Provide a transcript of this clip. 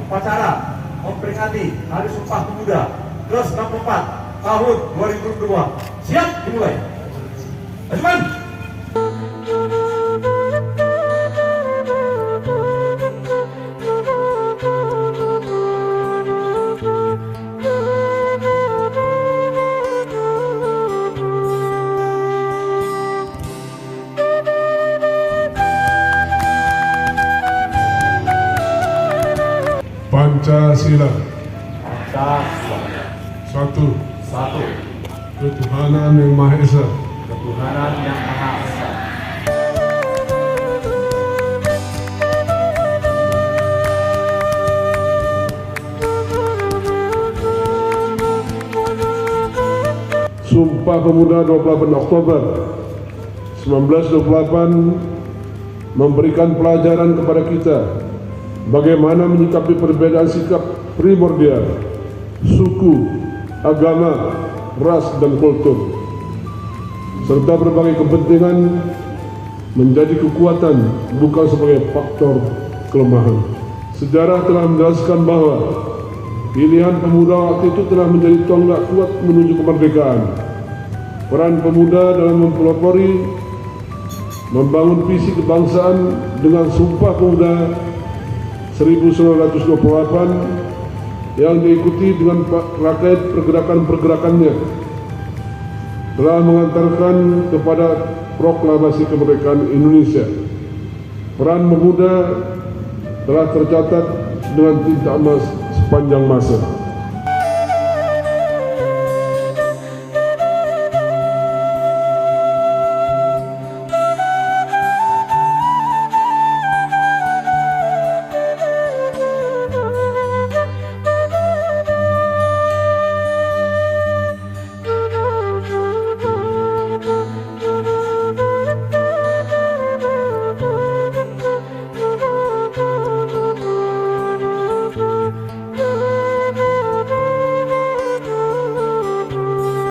upacara memperingati Hari Sumpah Pemuda ke-94 tahun 2002. Siap dimulai. Ajukan. Pancasila. Pancasila. Satu. Satu. Ketuhanan yang Maha Esa. Ketuhanan yang Maha Esa. Sumpah Pemuda 28 Oktober 1928 memberikan pelajaran kepada kita bagaimana menyikapi perbedaan sikap primordial, suku, agama, ras, dan kultur, serta berbagai kepentingan menjadi kekuatan bukan sebagai faktor kelemahan. Sejarah telah menjelaskan bahwa pilihan pemuda waktu itu telah menjadi tonggak kuat menuju kemerdekaan. Peran pemuda dalam mempelopori membangun visi kebangsaan dengan Sumpah Pemuda 1928 yang diikuti dengan rangkaian pergerakan-pergerakannya telah mengantarkan kepada proklamasi kemerdekaan Indonesia. Peran pemuda telah tercatat dengan tinta emas sepanjang masa.